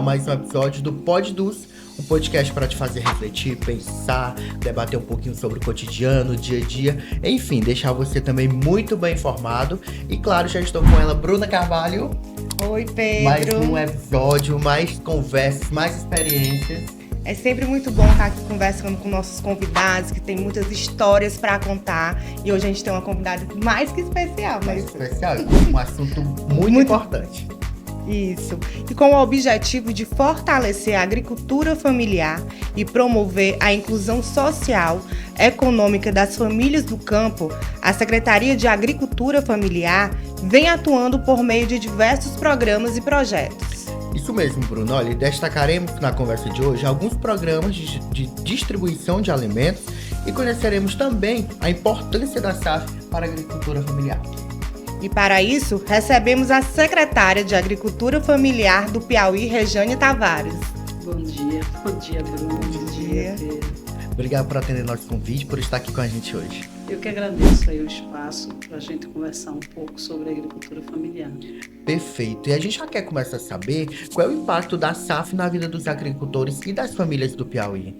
mais um episódio do Pod Dus, um podcast para te fazer refletir, pensar, debater um pouquinho sobre o cotidiano, o dia a dia, enfim, deixar você também muito bem informado. E claro, já estou com ela, Bruna Carvalho. Oi, Pedro. Mais um episódio, mais conversas, mais experiências. É sempre muito bom estar aqui conversando com nossos convidados, que tem muitas histórias para contar. E hoje a gente tem uma convidada mais que especial, né? Mais especial, um assunto muito importante. Isso. E com o objetivo de fortalecer a agricultura familiar e promover a inclusão social, econômica das famílias do campo, a Secretaria de Agricultura Familiar vem atuando por meio de diversos programas e projetos. Isso mesmo, Bruno. Olha, destacaremos na conversa de hoje alguns programas de distribuição de alimentos e conheceremos também a importância da SAF para a agricultura familiar. E para isso, recebemos a secretária de Agricultura Familiar do Piauí, Rejane Tavares. Bom dia, Bruno. Bom dia, Pedro. Obrigado por atender nosso convite, por estar aqui com a gente hoje. Eu que agradeço aí o espaço para a gente conversar um pouco sobre a agricultura familiar. Perfeito. E a gente já quer começar a saber qual é o impacto da SAF na vida dos agricultores e das famílias do Piauí.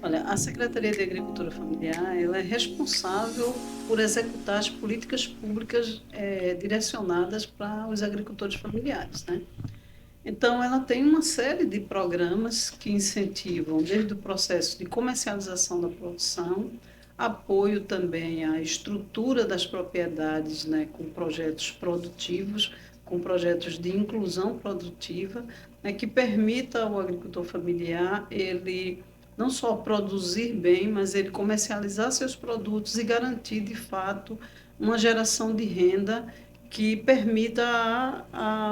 Olha, a Secretaria de Agricultura Familiar ela é responsável por executar as políticas públicas direcionadas para os agricultores familiares, né? Então, ela tem uma série de programas que incentivam desde o processo de comercialização da produção, apoio também à estrutura das propriedades, né, com projetos produtivos, com projetos de inclusão produtiva, né, que permita ao agricultor familiar ele não só produzir bem, mas ele comercializar seus produtos e garantir, de fato, uma geração de renda que permita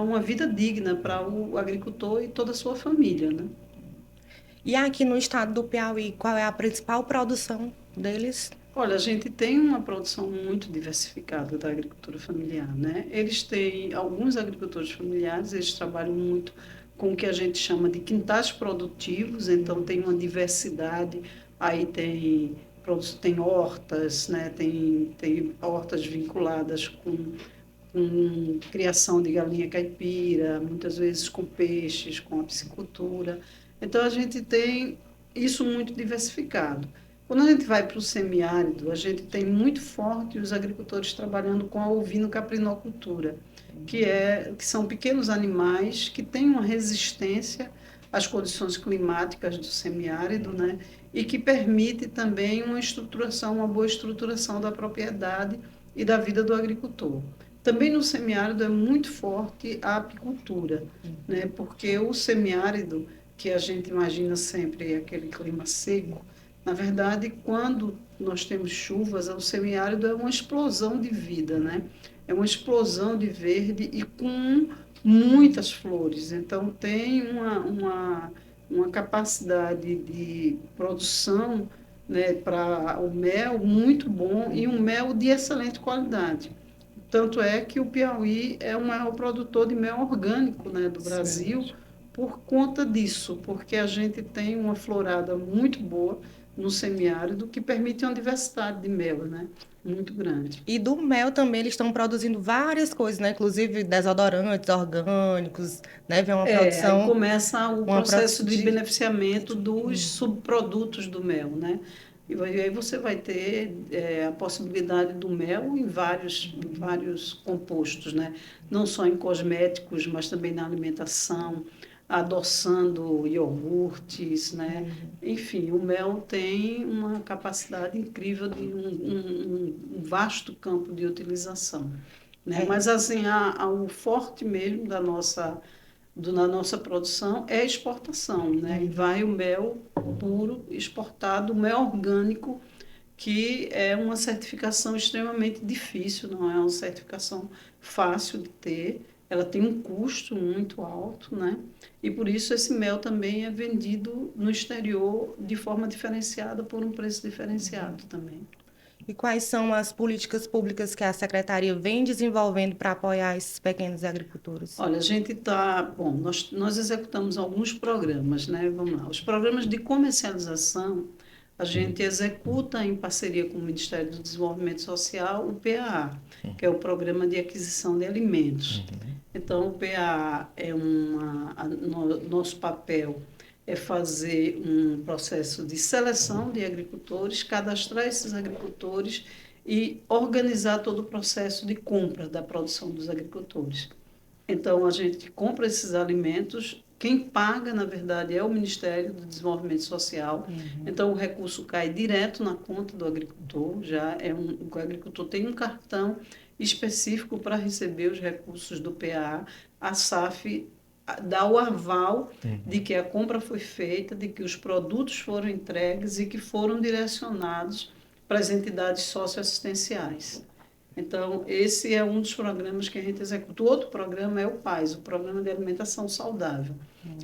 uma vida digna para o agricultor e toda a sua família, né? E aqui no estado do Piauí, qual é a principal produção deles? Olha, a gente tem uma produção muito diversificada da agricultura familiar, né? Alguns agricultores familiares, eles trabalham muito com o que a gente chama de quintais produtivos, então tem uma diversidade, aí tem hortas, né? Tem hortas vinculadas com criação de galinha caipira, muitas vezes com peixes, com a piscicultura. Então, a gente tem isso muito diversificado. Quando a gente vai para o semiárido, a gente tem muito forte os agricultores trabalhando com a ovino-caprinocultura, que são pequenos animais que têm uma resistência às condições climáticas do semiárido, né? E que permite também uma boa estruturação da propriedade e da vida do agricultor. Também no semiárido é muito forte a apicultura, né? Porque o semiárido, que a gente imagina sempre aquele clima seco, na verdade, quando nós temos chuvas, o semiárido é uma explosão de vida, né? É uma explosão de verde e com muitas flores. Então, tem uma capacidade de produção, né, para o mel muito bom e um mel de excelente qualidade. Tanto é que o Piauí é o maior produtor de mel orgânico, né, do Brasil, por conta disso, porque a gente tem uma florada muito boa no semiárido que permite uma diversidade de mel, né, muito grande. E do mel também eles estão produzindo várias coisas, né? Inclusive desodorantes orgânicos, né? Vem uma produção. Aí começa o processo de beneficiamento dos subprodutos do mel, né? E aí você vai ter a possibilidade do mel em vários compostos, né? Não só em cosméticos, mas também na alimentação, adoçando iogurtes, né? Enfim, o mel tem uma capacidade incrível de um vasto campo de utilização, né? Mas assim, o forte mesmo da nossa produção é a exportação, né? E vai o mel puro exportado, o mel orgânico, que é uma certificação extremamente difícil, não é uma certificação fácil de ter, ela tem um custo muito alto, né? E por isso esse mel também é vendido no exterior de forma diferenciada, por um preço diferenciado também. E quais são as políticas públicas que a Secretaria vem desenvolvendo para apoiar esses pequenos agricultores? Olha, a gente nós executamos alguns programas, né? Vamos lá. Os programas de comercialização, a gente executa em parceria com o Ministério do Desenvolvimento Social o PAA, que é o Programa de Aquisição de Alimentos. Então, o PAA é nosso papel é fazer um processo de seleção de agricultores, cadastrar esses agricultores e organizar todo o processo de compra da produção dos agricultores. Então, a gente compra esses alimentos, quem paga, na verdade, é o Ministério do Desenvolvimento Social. Então, o recurso cai direto na conta do agricultor, o agricultor tem um cartão específico para receber os recursos do PAA. A SAF dá o aval de que a compra foi feita, de que os produtos foram entregues e que foram direcionados para as entidades socioassistenciais. Então, esse é um dos programas que a gente executa. O outro programa é o PAIS, o Programa de Alimentação Saudável.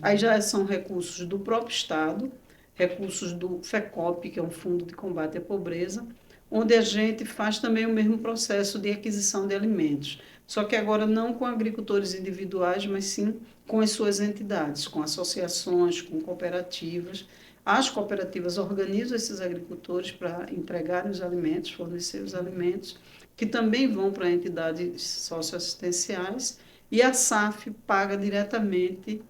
Aí já são recursos do próprio Estado, recursos do FECOP, que é um Fundo de Combate à Pobreza, onde a gente faz também o mesmo processo de aquisição de alimentos. Só que agora não com agricultores individuais, mas sim com as suas entidades, com associações, com cooperativas. As cooperativas organizam esses agricultores para entregarem os alimentos, fornecer os alimentos, que também vão para entidades socioassistenciais, e a SAF paga diretamente,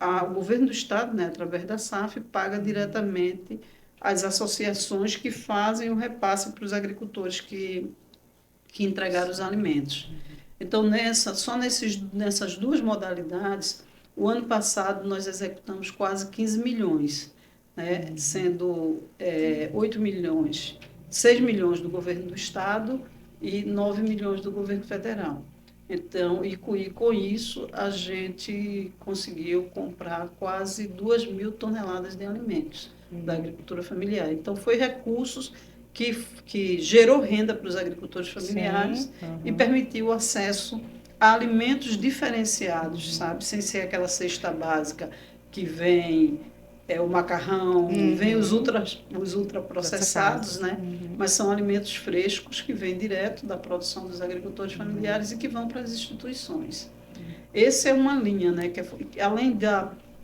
o governo do Estado, né, através da SAF, paga diretamente as associações que fazem o repasse para os agricultores que entregaram os alimentos. Então, nessas duas modalidades, o ano passado nós executamos quase 15 milhões, né, sendo 8 milhões, 6 milhões do governo do Estado e 9 milhões do governo federal. Então, e com isso, a gente conseguiu comprar quase 2.000 toneladas de alimentos da agricultura familiar. Então, foi recursos que gerou renda para os agricultores familiares e permitiu o acesso a alimentos diferenciados, sabe? Sem ser aquela cesta básica que vem o macarrão, vem os ultraprocessados, né? Mas são alimentos frescos que vêm direto da produção dos agricultores familiares e que vão para as instituições. Essa é uma linha, né? Que além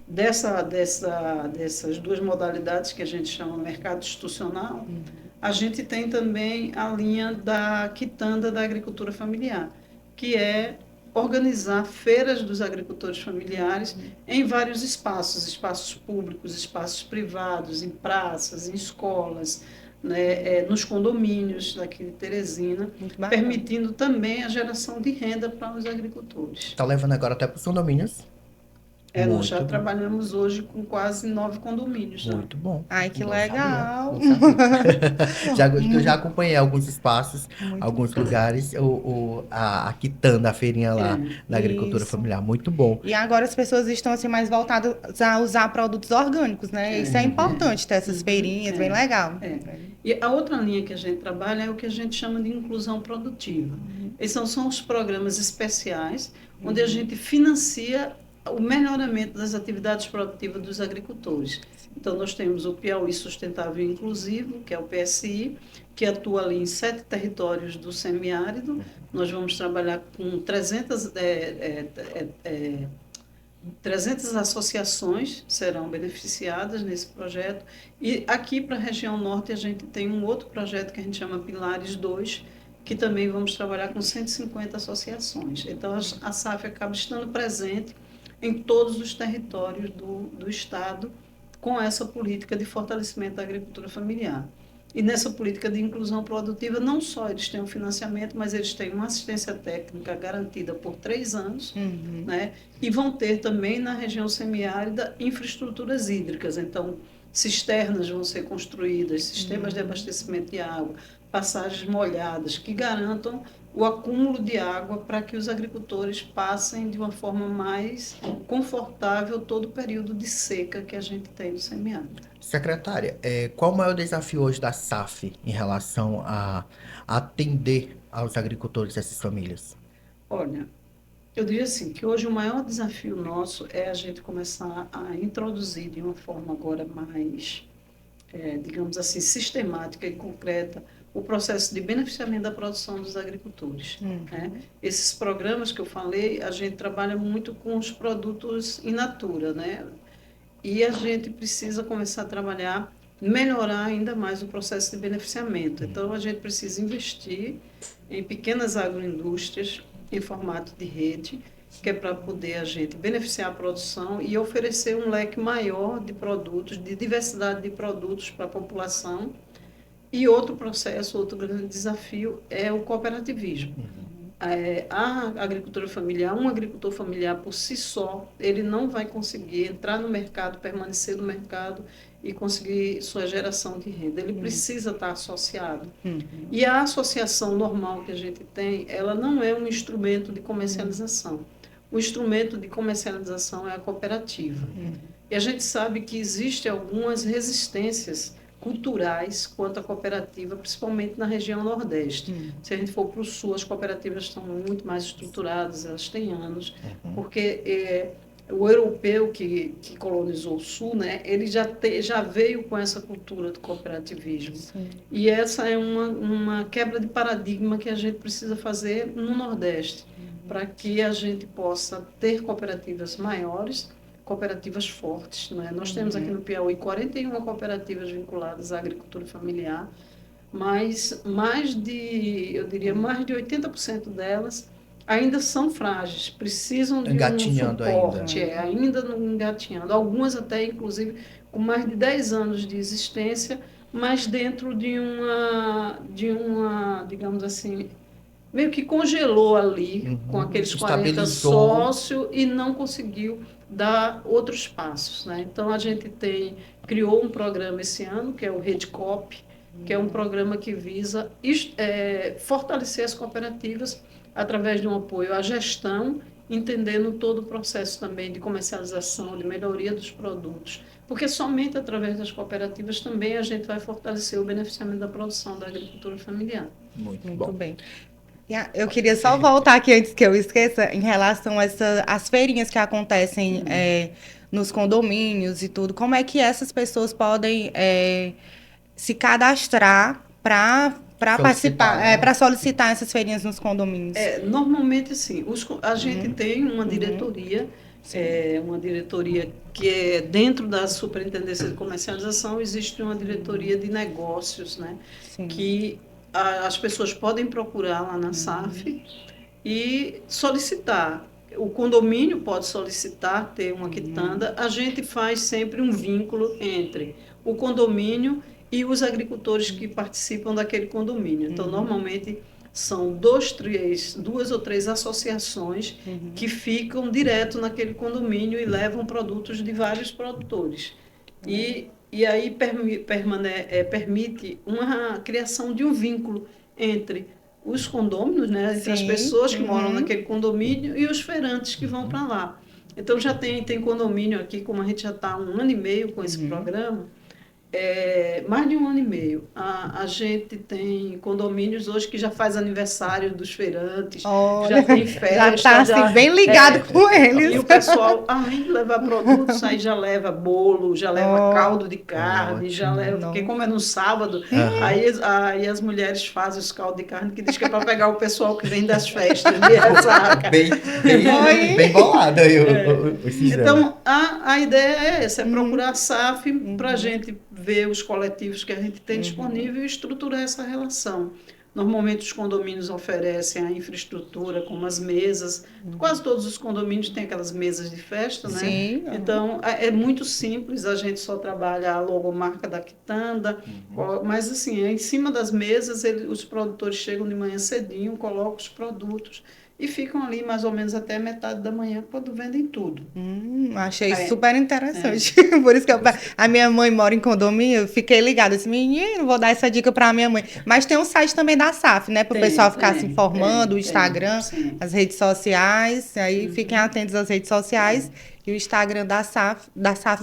dessas duas modalidades que a gente chama mercado institucional, a gente tem também a linha da quitanda da agricultura familiar, que é organizar feiras dos agricultores familiares em vários espaços públicos, espaços privados, em praças, em escolas, né, nos condomínios daqui de Teresina, permitindo também a geração de renda para os agricultores. Está levando agora até para os condomínios? Nós já trabalhamos hoje com quase 9 condomínios. Muito bom. Ai, que legal. Eu já acompanhei alguns espaços, alguns lugares, a quitanda, a feirinha lá da agricultura familiar. Muito bom. E agora as pessoas estão assim, mais voltadas a usar produtos orgânicos, né? Isso é importante, ter essas feirinhas, bem legal. E a outra linha que a gente trabalha é o que a gente chama de inclusão produtiva. Esses são os programas especiais, onde a gente financia o melhoramento das atividades produtivas dos agricultores. Então, nós temos o Piauí Sustentável e Inclusivo, que é o PSI, que atua ali em 7 territórios do semiárido. Nós vamos trabalhar com 300 associações serão beneficiadas nesse projeto. E aqui para a região norte a gente tem um outro projeto que a gente chama Pilares 2, que também vamos trabalhar com 150 associações. Então, a SAF acaba estando presente em todos os territórios do Estado, com essa política de fortalecimento da agricultura familiar. E nessa política de inclusão produtiva, não só eles têm um financiamento, mas eles têm uma assistência técnica garantida por 3 anos, né? E vão ter também, na região semiárida, infraestruturas hídricas. Então, cisternas vão ser construídas, sistemas de abastecimento de água, passagens molhadas, que garantam o acúmulo de água para que os agricultores passem de uma forma mais confortável todo o período de seca que a gente tem no semiárido. Secretária, qual o maior desafio hoje da SAF em relação a atender aos agricultores dessas famílias? Olha, eu diria assim, que hoje o maior desafio nosso é a gente começar a introduzir de uma forma agora mais, digamos assim, sistemática e concreta o processo de beneficiamento da produção dos agricultores. Né? Esses programas que eu falei, a gente trabalha muito com os produtos in natura, né? E a gente precisa começar a trabalhar melhorar ainda mais o processo de beneficiamento. Então, a gente precisa investir em pequenas agroindústrias em formato de rede, que é para poder a gente beneficiar a produção e oferecer um leque maior de produtos, de diversidade de produtos para a população. E outro processo, outro grande desafio é o cooperativismo. A agricultura familiar, um agricultor familiar por si só, ele não vai conseguir entrar no mercado, permanecer no mercado e conseguir sua geração de renda. Ele precisa estar associado. E a associação normal que a gente tem, ela não é um instrumento de comercialização. O instrumento de comercialização é a cooperativa. E a gente sabe que existem algumas resistências culturais quanto à cooperativa, principalmente na região Nordeste. Se a gente for para o Sul, as cooperativas estão muito mais estruturadas, elas têm anos, porque o europeu que colonizou o Sul, né, ele já veio com essa cultura do cooperativismo. Sim. E essa é uma quebra de paradigma que a gente precisa fazer no Nordeste, para que a gente possa ter cooperativas maiores, cooperativas fortes. Né? Nós temos aqui no Piauí 41 cooperativas vinculadas à agricultura familiar, mas eu diria, mais de 80% delas ainda são frágeis, precisam de um suporte, ainda engatinhando. Algumas até, inclusive, com mais de 10 anos de existência, mas dentro de uma digamos assim, meio que congelou ali, com aqueles 40 sócios e não conseguiu dar outros passos. Né? Então, a gente criou um programa esse ano, que é o RedeCoop, que é um programa que visa fortalecer as cooperativas através de um apoio à gestão, entendendo todo o processo também de comercialização, de melhoria dos produtos. Porque somente através das cooperativas também a gente vai fortalecer o beneficiamento da produção da agricultura familiar. Muito bem. Eu queria só voltar aqui, antes que eu esqueça, em relação às feirinhas que acontecem nos condomínios e tudo. Como é que essas pessoas podem se cadastrar para participar, para solicitar essas feirinhas nos condomínios? Normalmente, sim. A gente tem uma diretoria, uma diretoria que é dentro da Superintendência de Comercialização, existe uma diretoria de negócios, né? Sim. Que as pessoas podem procurar lá na SAF e solicitar. O condomínio pode solicitar ter uma quitanda. A gente faz sempre um vínculo entre o condomínio e os agricultores que participam daquele condomínio. Então, normalmente, são duas ou três associações que ficam direto naquele condomínio e levam produtos de vários produtores. E aí permite uma criação de um vínculo entre os condôminos, né, entre as pessoas que moram naquele condomínio e os feirantes que vão para lá. Então, já tem condomínio aqui, como a gente já está há 1 ano e meio com esse programa, mais de 1 ano e meio. A gente tem condomínios hoje que já faz aniversário dos feirantes, já tem festa. Já está assim, bem ligado com eles. E o pessoal, além de levar produtos, aí já leva bolo, já leva caldo de carne, já leva... Porque como é no sábado, aí as mulheres fazem os caldos de carne, que diz que é para pegar o pessoal que vem das festas. bem bolado aí Então, a ideia é essa, é procurar a SAF para a gente ver os coletivos que a gente tem disponível e estruturar essa relação. Normalmente os condomínios oferecem a infraestrutura, como as mesas. Quase todos os condomínios têm aquelas mesas de festa, né? Sim. Então, é muito simples, a gente só trabalha a logomarca da quitanda, mas assim, em cima das mesas, os produtores chegam de manhã cedinho, colocam os produtos e ficam ali mais ou menos até metade da manhã, quando vendem tudo. Achei super interessante. Por isso que a minha mãe mora em condomínio, eu fiquei ligada. Disse, menino, vou dar essa dica para a minha mãe. Mas tem um site também da SAF, né? Para o pessoal ficar se informando, o Instagram, as redes sociais. Aí fiquem atentos às redes sociais. E o Instagram da SAF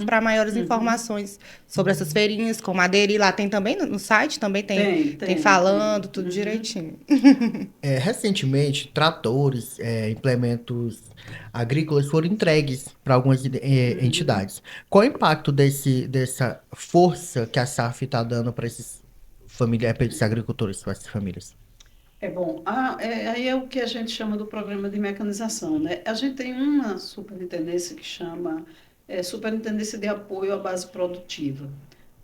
para maiores informações sobre essas feirinhas, como aderir. Lá tem também no site, também tem falando, tudo direitinho. Recentemente, tratores, implementos agrícolas foram entregues para algumas entidades. Qual o impacto dessa força que a SAF está dando para esses agricultores, para essas famílias? Aí é o que a gente chama do programa de mecanização, né? A gente tem uma superintendência que chama Superintendência de Apoio à Base Produtiva.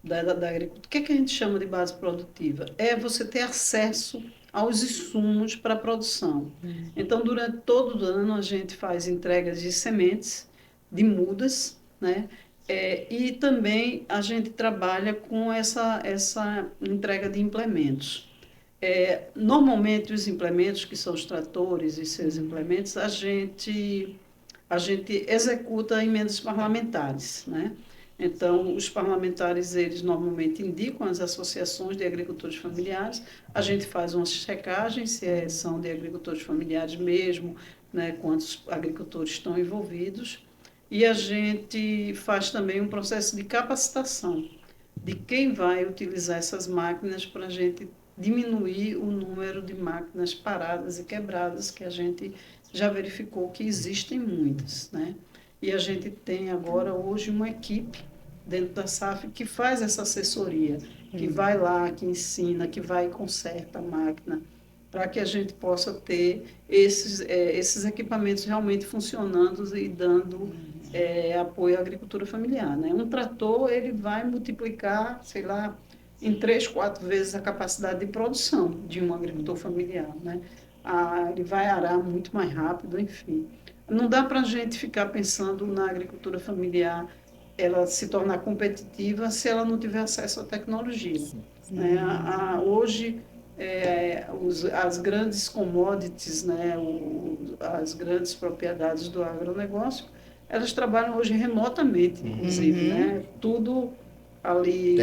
da agricultura. O que é que a gente chama de base produtiva? É você ter acesso aos insumos para a produção. Então, durante todo o ano, a gente faz entregas de sementes, de mudas, né? E também a gente trabalha com essa entrega de implementos. Normalmente, os implementos, que são os tratores e seus implementos, a gente executa emendas parlamentares, né? Então, os parlamentares, eles normalmente indicam as associações de agricultores familiares, a gente faz uma checagem se são de agricultores familiares mesmo, né, quantos agricultores estão envolvidos, e a gente faz também um processo de capacitação de quem vai utilizar essas máquinas para a gente diminuir o número de máquinas paradas e quebradas, que a gente já verificou que existem muitas, né? E a gente tem agora, hoje, uma equipe dentro da SAF que faz essa assessoria, que vai lá, que ensina, que vai e conserta a máquina, para que a gente possa ter esses equipamentos realmente funcionando e dando apoio à agricultura familiar, né? Um trator, ele vai multiplicar, sei lá, em 3, 4 vezes a capacidade de produção de um agricultor familiar, né? Ele vai arar muito mais rápido, enfim. Não dá para a gente ficar pensando na agricultura familiar, ela se tornar competitiva se ela não tiver acesso à tecnologia. Né? Hoje, as grandes commodities, né? As grandes propriedades do agronegócio, elas trabalham hoje remotamente, inclusive, né? Tudo ali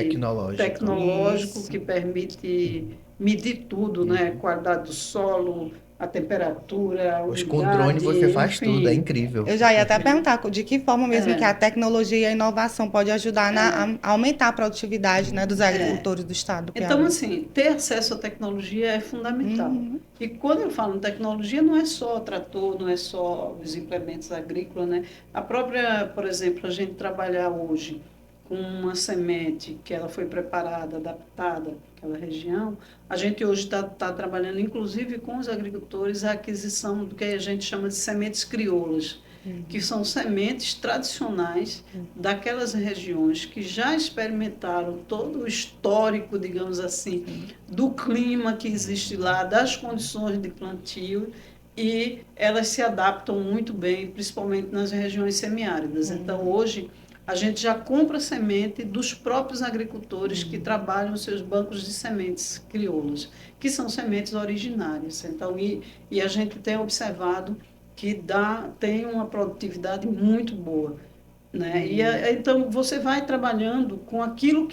tecnológico que permite medir tudo, né? Qualidade do solo, a temperatura, a Hoje umidade, com drone você faz enfim. tudo, é incrível. Eu já ia até perguntar de que forma mesmo que a tecnologia e a inovação pode ajudar a aumentar a produtividade, né, dos agricultores do estado do Piauí. Então, assim, ter acesso à tecnologia é fundamental. E quando eu falo em tecnologia, não é só trator, não é só os implementos agrícolas, né? A própria, por exemplo, a gente trabalhar hoje com uma semente que ela foi preparada, adaptada àquela região, a gente hoje está trabalhando, inclusive, com os agricultores, a aquisição do que a gente chama de sementes crioulas, que são sementes tradicionais daquelas regiões que já experimentaram todo o histórico, digamos assim, do clima que existe lá, das condições de plantio, e elas se adaptam muito bem, principalmente nas regiões semiáridas. Então, hoje, a gente já compra semente dos próprios agricultores que trabalham os seus bancos de sementes crioulas, que são sementes originárias. Então, e a gente tem observado que tem uma produtividade muito boa, né? Então, você vai trabalhando com aquilo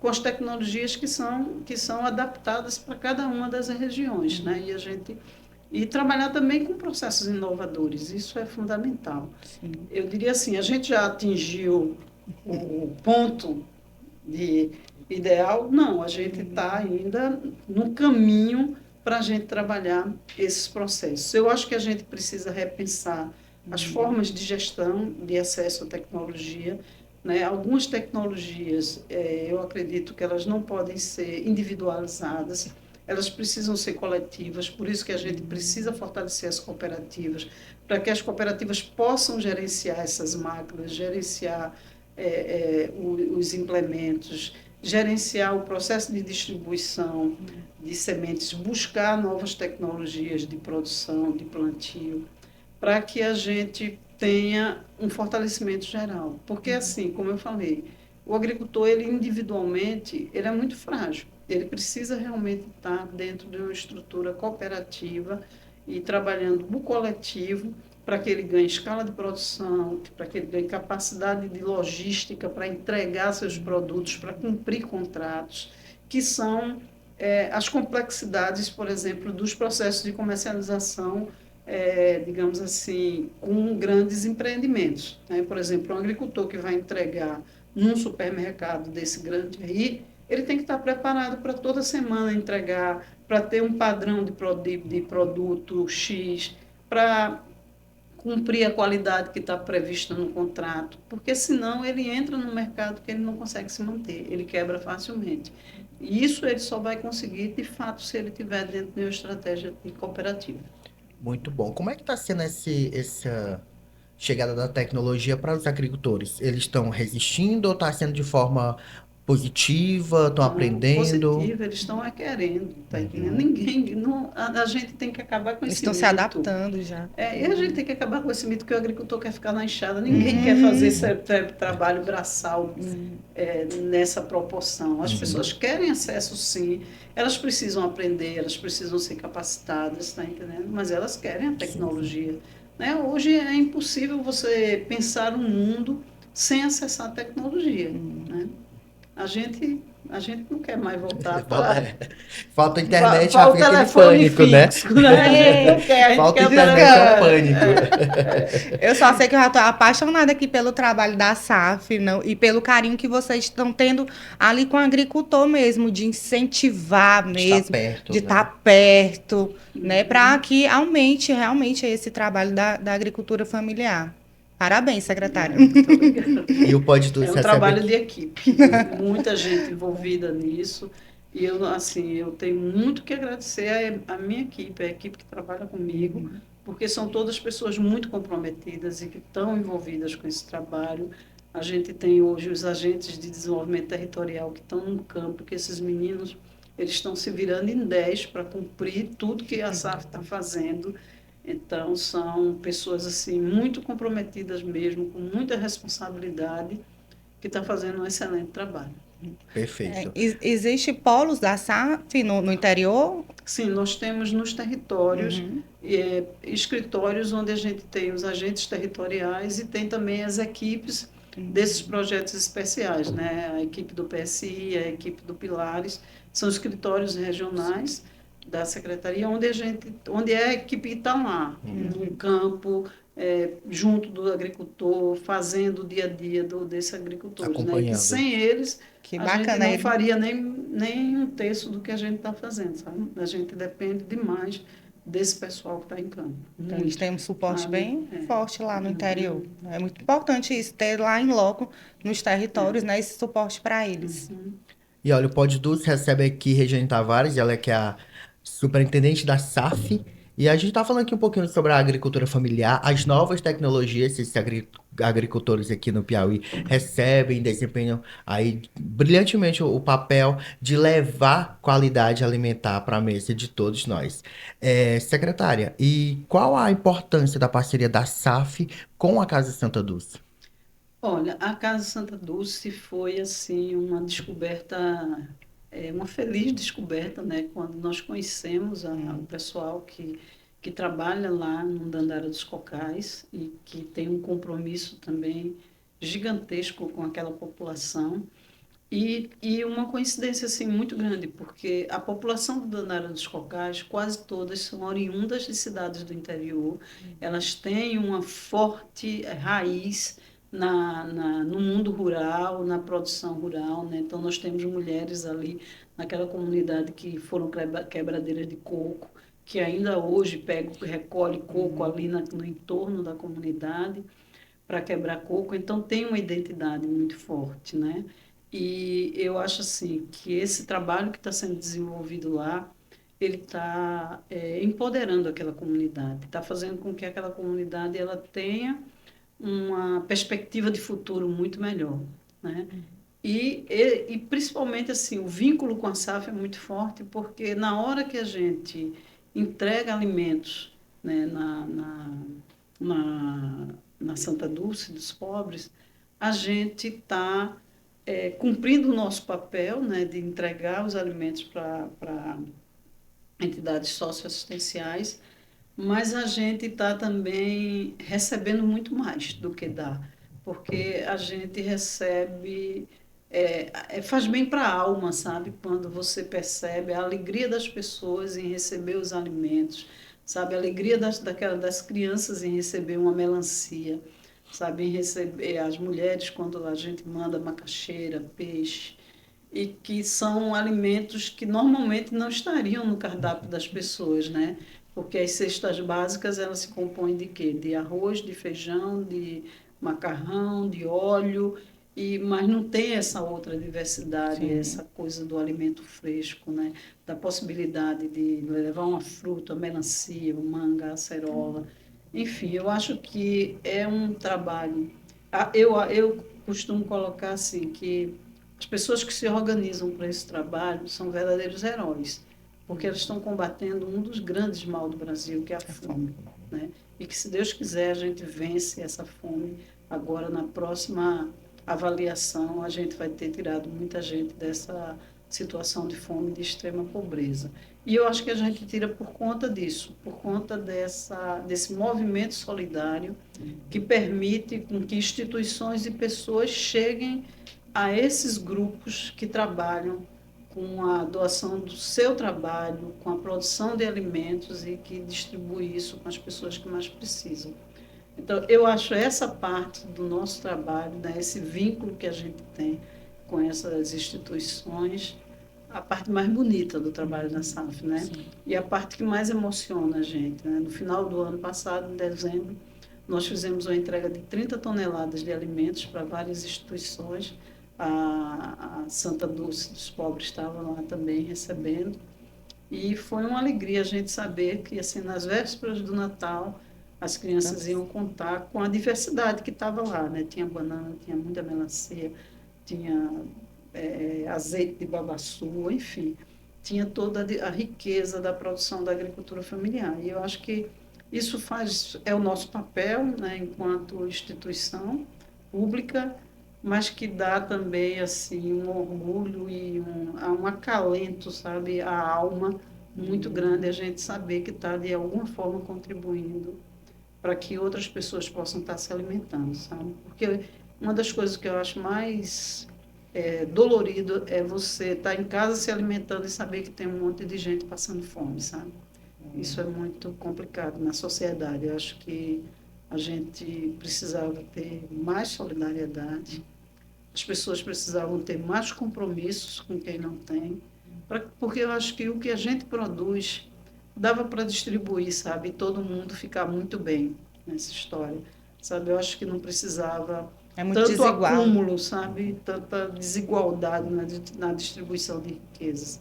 com as tecnologias que são adaptadas para cada uma das regiões, né? E trabalhar também com processos inovadores, isso é fundamental. Sim. Eu diria assim, a gente já atingiu o ponto de ideal? Não, a gente está ainda no caminho para a gente trabalhar esses processos. Eu acho que a gente precisa repensar as formas de gestão, de acesso à tecnologia, né? Algumas tecnologias, eu acredito que elas não podem ser individualizadas, elas precisam ser coletivas, por isso que a gente precisa fortalecer as cooperativas, para que as cooperativas possam gerenciar essas máquinas, gerenciar os implementos, gerenciar o processo de distribuição de sementes, buscar novas tecnologias de produção, de plantio, para que a gente tenha um fortalecimento geral. Porque, assim, como eu falei, o agricultor, ele individualmente, ele é muito frágil. Ele precisa realmente estar dentro de uma estrutura cooperativa e trabalhando no coletivo para que ele ganhe escala de produção, para que ele ganhe capacidade de logística para entregar seus produtos, para cumprir contratos, que são as complexidades, por exemplo, dos processos de comercialização, digamos assim, com grandes empreendimentos, né? Por exemplo, um agricultor que vai entregar num supermercado desse grande aí, ele tem que estar preparado para toda semana entregar, para ter um padrão de produto X, para cumprir a qualidade que está prevista no contrato, porque senão ele entra no mercado que ele não consegue se manter, ele quebra facilmente. E isso ele só vai conseguir, de fato, se ele estiver dentro de uma estratégia de cooperativa. Muito bom. Como é que está sendo essa chegada da tecnologia para os agricultores? Eles estão resistindo ou está sendo de forma positiva, estão aprendendo. Positiva, eles estão querendo, tá entendendo? Ninguém, não, a gente tem que acabar com Eles esse estão se mito. adaptando já. E a gente tem que acabar com esse mito que o agricultor quer ficar na enxada. Ninguém quer fazer esse trabalho braçal nessa proporção. As pessoas querem acesso, sim. Elas precisam aprender, elas precisam ser capacitadas, tá entendendo? Mas elas querem a tecnologia. Né? Hoje é impossível você pensar um mundo sem acessar a tecnologia. Né? A gente não quer mais voltar para... Falta internet, já Falta o fica aquele telefone pânico, né? fixo, né? Não quer, a gente Falta quer o internet, é um telefone. pânico. Eu só sei que eu já estou apaixonada aqui pelo trabalho da SAF, não, e pelo carinho que vocês estão tendo ali com o agricultor mesmo, de incentivar mesmo, perto, de né? estar perto, né, para que aumente realmente esse trabalho da agricultura familiar. Parabéns, secretário. Muito obrigada. E o Pode Tudo É um recebe trabalho aqui. de equipe, muita gente envolvida nisso. E eu, assim, eu tenho muito que agradecer à minha equipe, a equipe que trabalha comigo, porque são todas pessoas muito comprometidas e que estão envolvidas com esse trabalho. A gente tem hoje os agentes de desenvolvimento territorial que estão no campo, que esses meninos eles estão se virando em 10 para cumprir tudo que a SAF está fazendo. Então, são pessoas assim muito comprometidas mesmo, com muita responsabilidade, que estão fazendo um excelente trabalho. Perfeito. Existe polos da SAF no interior? Sim, nós temos nos territórios escritórios onde a gente tem os agentes territoriais e tem também as equipes desses projetos especiais, né? A equipe do PSI, a equipe do Pilares, são escritórios regionais da secretaria onde a equipe está lá, no campo, junto do agricultor, fazendo o dia a dia desse agricultor, né? Que sem eles Que a bacana. gente não faria nem um terço do que a gente está fazendo, sabe? A gente depende demais desse pessoal que está em campo. Então, a gente tem um suporte sabe? bem forte lá no interior. É muito importante isso, ter lá em loco, nos territórios, né, esse suporte para eles. E olha, o Pode Tudo recebe aqui Regiane Tavares, ela que é a superintendente da SAF. E a gente está falando aqui um pouquinho sobre a agricultura familiar, as novas tecnologias que esses agricultores aqui no Piauí recebem, desempenham aí brilhantemente o papel de levar qualidade alimentar para a mesa de todos nós. Secretária, e qual a importância da parceria da SAF com a Casa Santa Dulce? Olha, a Casa Santa Dulce foi assim uma descoberta, uma feliz descoberta, né? Quando nós conhecemos o pessoal que trabalha lá no Dandara dos Cocais e que tem um compromisso também gigantesco com aquela população. E uma coincidência assim, muito grande, porque a população do Dandara dos Cocais, quase todas são oriundas de cidades do interior, elas têm uma forte raiz no mundo rural, na produção rural, né? Então, nós temos mulheres ali naquela comunidade que foram quebradeiras de coco, que ainda hoje recolhe coco ali no entorno da comunidade para quebrar coco. Então, tem uma identidade muito forte, né? E eu acho assim que esse trabalho que está sendo desenvolvido lá, ele está empoderando aquela comunidade, está fazendo com que aquela comunidade ela tenha uma perspectiva de futuro muito melhor, né? E principalmente assim, o vínculo com a SAF é muito forte, porque na hora que a gente entrega alimentos, né, na Santa Dulce dos pobres, a gente está cumprindo o nosso papel, né, de entregar os alimentos para entidades socioassistenciais, mas a gente está também recebendo muito mais do que dá, porque a gente recebe, faz bem para a alma, sabe? Quando você percebe a alegria das pessoas em receber os alimentos, sabe? A alegria das crianças em receber uma melancia, sabe? Em receber as mulheres quando a gente manda macaxeira, peixe, e que são alimentos que normalmente não estariam no cardápio das pessoas, né? Porque as cestas básicas, elas se compõem de quê? De arroz, de feijão, de macarrão, de óleo, mas não tem essa outra diversidade, Sim. essa coisa do alimento fresco, né? Da possibilidade de levar uma fruta, uma melancia, uma manga, acerola. Enfim, eu acho que é um trabalho... Eu costumo colocar assim, que As pessoas que se organizam para esse trabalho são verdadeiros heróis, porque elas estão combatendo um dos grandes mal do Brasil, que é a fome, né? E que, se Deus quiser, a gente vence essa fome. Agora, na próxima avaliação, a gente vai ter tirado muita gente dessa situação de fome, de extrema pobreza. E eu acho que a gente tira por conta disso, por conta desse movimento solidário que permite com que instituições e pessoas cheguem a esses grupos que trabalham com a doação do seu trabalho, com a produção de alimentos e que distribui isso com as pessoas que mais precisam. Então, eu acho essa parte do nosso trabalho, né, esse vínculo que a gente tem com essas instituições, a parte mais bonita do trabalho da SAF, né? Sim. E a parte que mais emociona a gente, né? No final do ano passado, em dezembro, nós fizemos uma entrega de 30 toneladas de alimentos para várias instituições. A Santa Dulce dos Pobres estava lá também recebendo. E foi uma alegria a gente saber que, assim, nas vésperas do Natal, as crianças iam contar com a diversidade que estava lá, né? Tinha banana, tinha muita melancia, tinha azeite de babaçu, enfim, tinha toda a riqueza da produção da agricultura familiar. E eu acho que isso é o nosso papel, né, enquanto instituição pública, mas que dá também assim um orgulho e um acalento, sabe, à alma muito grande a gente saber que está de alguma forma contribuindo para que outras pessoas possam estar se alimentando, sabe? Porque uma das coisas que eu acho mais dolorido é você estar em casa se alimentando e saber que tem um monte de gente passando fome, sabe? Isso é muito complicado na sociedade. Eu acho que a gente precisava ter mais solidariedade, as pessoas precisavam ter mais compromissos com quem não tem, porque eu acho que o que a gente produz dava para distribuir, sabe? E todo mundo ficar muito bem nessa história, sabe? Eu acho que não precisava tanto desigual. Acúmulo, sabe? Tanta desigualdade na distribuição de riquezas,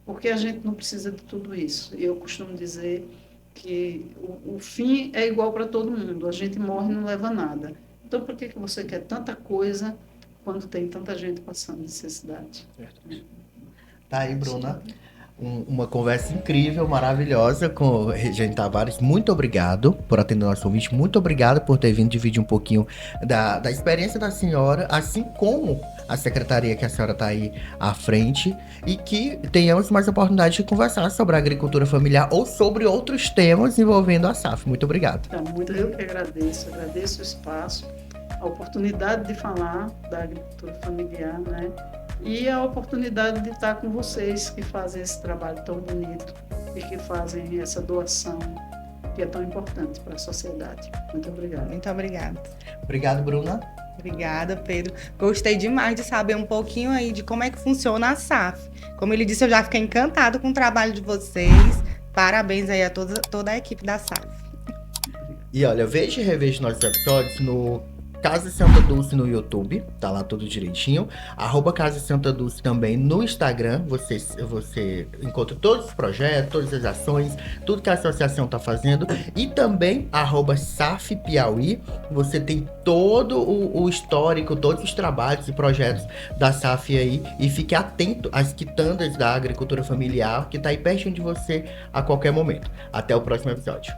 porque a gente não precisa de tudo isso. Eu costumo dizer que o fim é igual para todo mundo, a gente morre e não leva nada. Então, por que você quer tanta coisa quando tem tanta gente passando necessidade? Tá aí, Bruna. Uma conversa incrível, maravilhosa com o Regiane Tavares. Muito obrigado por atender o nosso convite. Muito obrigado por ter vindo dividir um pouquinho da experiência da senhora, assim como a secretaria que a senhora está aí à frente, e que tenhamos mais oportunidade de conversar sobre a agricultura familiar ou sobre outros temas envolvendo a SAF. Muito obrigado. Muito eu que agradeço o espaço, a oportunidade de falar da agricultura familiar, né? E a oportunidade de estar com vocês que fazem esse trabalho tão bonito e que fazem essa doação que é tão importante para a sociedade. Muito obrigada. Muito obrigada. Obrigado, Bruna. Obrigada, Pedro. Gostei demais de saber um pouquinho aí de como é que funciona a SAF. Como ele disse, eu já fiquei encantado com o trabalho de vocês. Parabéns aí a toda a equipe da SAF. E olha, veja e reveja nossos episódios no Casa Santa Dulce no YouTube, tá lá tudo direitinho. @Casa Santa Dulce também no Instagram. Você encontra todos os projetos, todas as ações, tudo que a associação tá fazendo. E também @SAF Piauí. Você tem todo o histórico, todos os trabalhos e projetos da SAF aí. E fique atento às quitandas da agricultura familiar, que tá aí pertinho de você a qualquer momento. Até o próximo episódio.